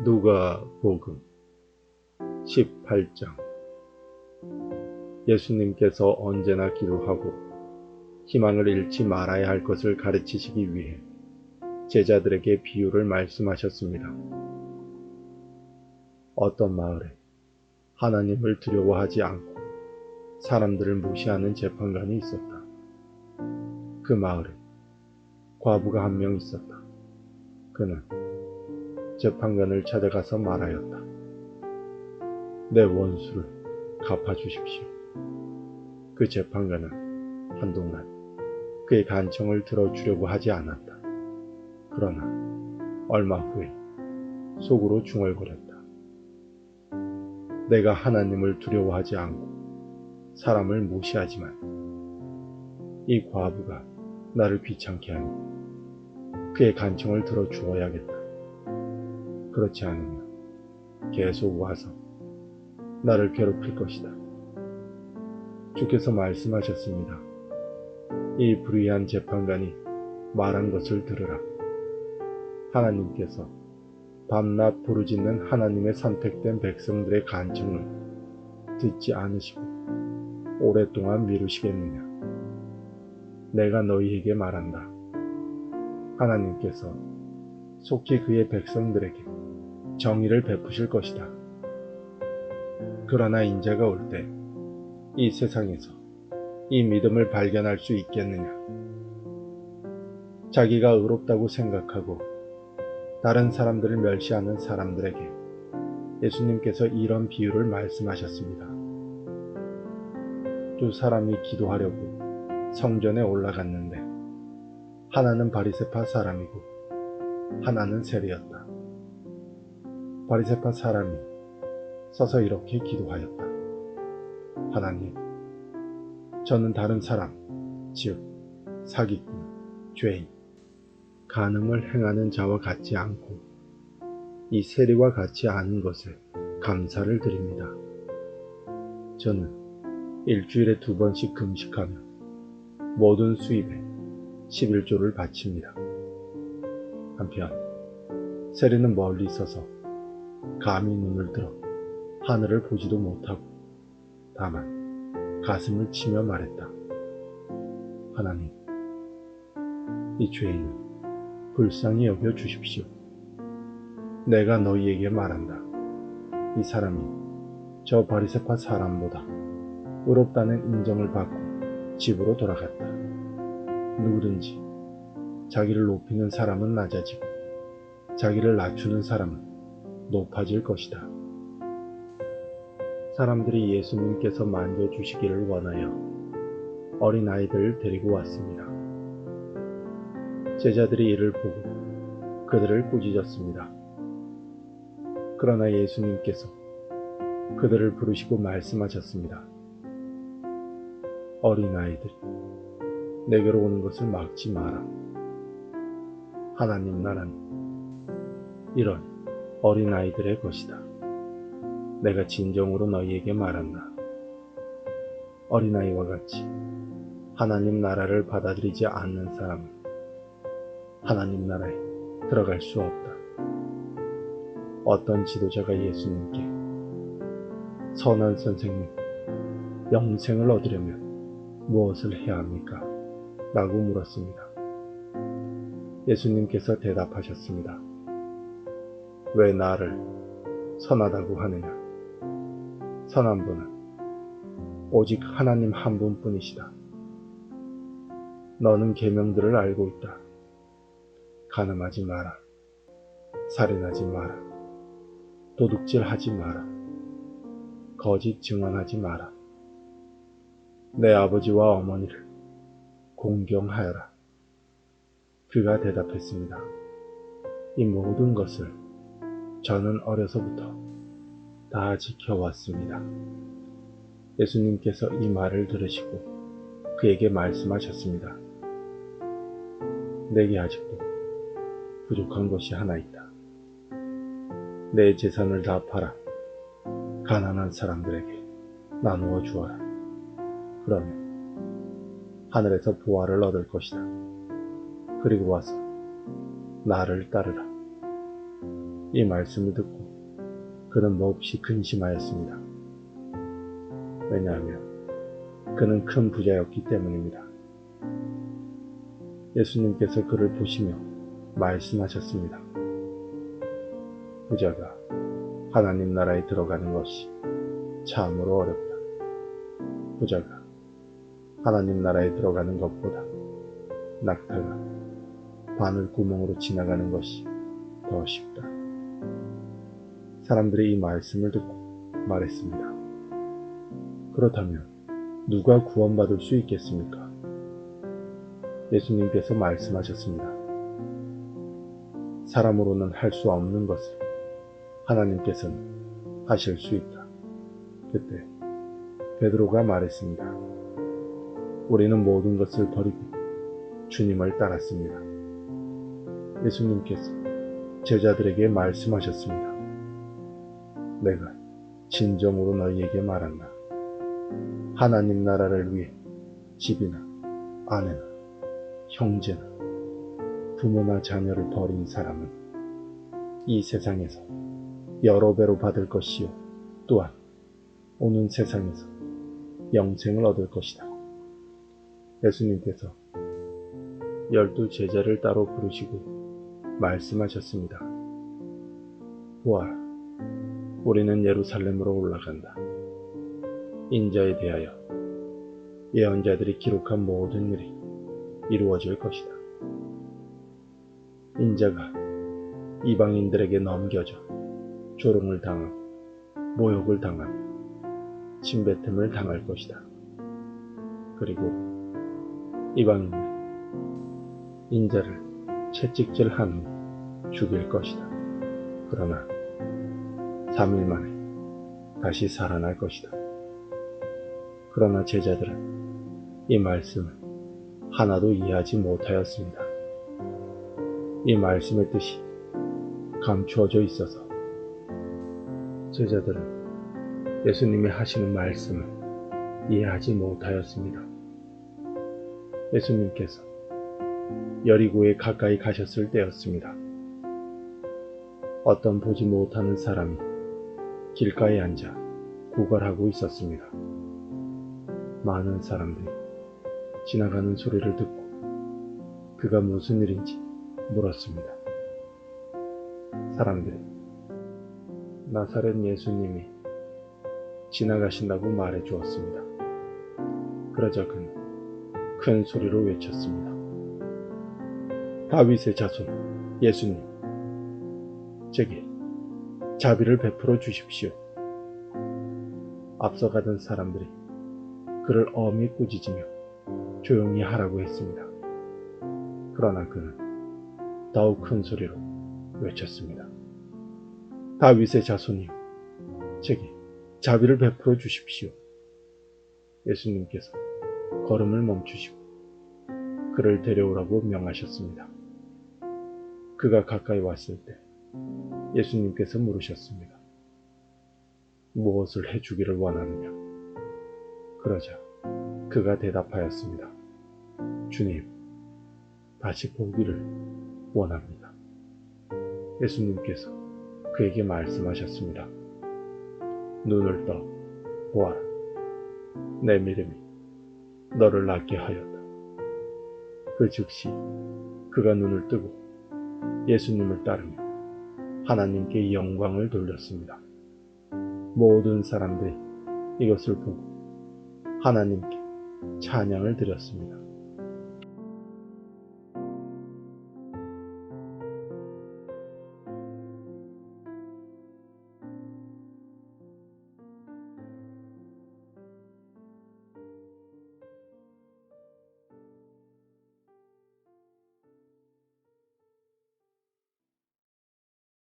누가복음 18장. 예수님께서 언제나 기도하고 희망을 잃지 말아야 할 것을 가르치시기 위해 제자들에게 비유를 말씀하셨습니다. 어떤 마을에 하나님을 두려워하지 않고 사람들을 무시하는 재판관이 있었다. 그 마을에 과부가 한 명 있었다. 그는 재판관을 찾아가서 말하였다. 내 원수를 갚아주십시오. 그 재판관은 한동안 그의 간청을 들어주려고 하지 않았다. 그러나 얼마 후에 속으로 중얼거렸다. 내가 하나님을 두려워하지 않고 사람을 무시하지만 이 과부가 나를 귀찮게 하니 그의 간청을 들어주어야겠다. 그렇지 않으면 계속 와서 나를 괴롭힐 것이다. 주께서 말씀하셨습니다. 이 불의한 재판관이 말한 것을 들으라. 하나님께서 밤낮 부르짖는 하나님의 선택된 백성들의 간청을 듣지 않으시고 오랫동안 미루시겠느냐. 내가 너희에게 말한다. 하나님께서 속히 그의 백성들에게 정의를 베푸실 것이다. 그러나 인자가 올 때 이 세상에서 이 믿음을 발견할 수 있겠느냐. 자기가 의롭다고 생각하고 다른 사람들을 멸시하는 사람들에게 예수님께서 이런 비유를 말씀하셨습니다. 두 사람이 기도하려고 성전에 올라갔는데 하나는 바리새파 사람이고 하나는 세리였다. 바리새파 사람이 서서 이렇게 기도하였다. 하나님, 저는 다른 사람, 즉 사기꾼, 죄인, 간음을 행하는 자와 같지 않고 이 세리와 같지 않은 것에 감사를 드립니다. 저는 일주일에 2번씩 금식하며 모든 수입에 11조를 바칩니다. 한편 세리는 멀리 있어서 감히 눈을 들어 하늘을 보지도 못하고 다만 가슴을 치며 말했다. 하나님, 이 죄인을 불쌍히 여겨 주십시오. 내가 너희에게 말한다. 이 사람이 저 바리새파 사람보다 의롭다는 인정을 받고 집으로 돌아갔다. 누구든지 자기를 높이는 사람은 낮아지고 자기를 낮추는 사람은 높아질 것이다. 사람들이 예수님께서 만져주시기를 원하여 어린아이들을 데리고 왔습니다. 제자들이 이를 보고 그들을 꾸짖었습니다. 그러나 예수님께서 그들을 부르시고 말씀하셨습니다. 어린아이들, 내게로 오는 것을 막지 마라. 하나님 나라는 이런 어린아이들의 것이다. 내가 진정으로 너희에게 말한다. 어린아이와 같이 하나님 나라를 받아들이지 않는 사람은 하나님 나라에 들어갈 수 없다. 어떤 지도자가 예수님께 선한 선생님, 영생을 얻으려면 무엇을 해야 합니까? 라고 물었습니다. 예수님께서 대답하셨습니다. 왜 나를 선하다고 하느냐? 선한 분은 오직 하나님 한 분뿐이시다. 너는 계명들을 알고 있다. 간음하지 마라. 살인하지 마라. 도둑질하지 마라. 거짓 증언하지 마라. 내 아버지와 어머니를 공경하여라. 그가 대답했습니다. 이 모든 것을 저는 어려서부터 다 지켜왔습니다. 예수님께서 이 말을 들으시고 그에게 말씀하셨습니다. 내게 아직도 부족한 것이 하나 있다. 내 재산을 다 팔아 가난한 사람들에게 나누어 주어라. 그러면 하늘에서 보화를 얻을 것이다. 그리고 와서 나를 따르라. 이 말씀을 듣고 그는 몹시 근심하였습니다. 왜냐하면 그는 큰 부자였기 때문입니다. 예수님께서 그를 보시며 말씀하셨습니다. 부자가 하나님 나라에 들어가는 것이 참으로 어렵다. 부자가 하나님 나라에 들어가는 것보다 낙타가 바늘 구멍으로 지나가는 것이 더 쉽다. 사람들이 이 말씀을 듣고 말했습니다. 그렇다면 누가 구원받을 수 있겠습니까? 예수님께서 말씀하셨습니다. 사람으로는 할 수 없는 것을 하나님께서는 하실 수 있다. 그때 베드로가 말했습니다. 우리는 모든 것을 버리고 주님을 따랐습니다. 예수님께서 제자들에게 말씀하셨습니다. 내가 진정으로 너희에게 말한다. 하나님 나라를 위해 집이나 아내나 형제나 부모나 자녀를 버린 사람은 이 세상에서 여러 배로 받을 것이요 또한 오는 세상에서 영생을 얻을 것이다. 예수님께서 12 제자를 따로 부르시고 말씀하셨습니다. 보아라, 우리는 예루살렘으로 올라간다. 인자에 대하여 예언자들이 기록한 모든 일이 이루어질 것이다. 인자가 이방인들에게 넘겨져 조롱을 당하고 모욕을 당하고 침뱉음을 당할 것이다. 그리고 이방인은 인자를 채찍질한 후 죽일 것이다. 그러나 3일 만에 다시 살아날 것이다. 그러나 제자들은 이 말씀을 하나도 이해하지 못하였습니다. 이 말씀의 뜻이 감추어져 있어서 제자들은 예수님이 하시는 말씀을 이해하지 못하였습니다. 예수님께서 여리고에 가까이 가셨을 때였습니다. 어떤 보지 못하는 사람이 길가에 앉아 구걸하고 있었습니다. 많은 사람들이 지나가는 소리를 듣고 그가 무슨 일인지 물었습니다. 사람들이 나사렛 예수님이 지나가신다고 말해 주었습니다. 그러자 그는 큰 소리로 외쳤습니다. 다윗의 자손 예수님, 제게 자비를 베풀어 주십시오. 앞서가던 사람들이 그를 엄히 꾸짖으며 조용히 하라고 했습니다. 그러나 그는 더욱 큰 소리로 외쳤습니다. 다윗의 자손님, 제게 자비를 베풀어 주십시오. 예수님께서 걸음을 멈추시고 그를 데려오라고 명하셨습니다. 그가 가까이 왔을 때 예수님께서 물으셨습니다. 무엇을 해주기를 원하느냐? 그러자 그가 대답하였습니다. 주님, 다시 보기를 원합니다. 예수님께서 그에게 말씀하셨습니다. 눈을 떠 보아라. 내 믿음이 너를 낫게 하였다. 그 즉시 그가 눈을 뜨고 예수님을 따르며 하나님께 영광을 돌렸습니다. 모든 사람들이 이것을 보고 하나님께 찬양을 드렸습니다.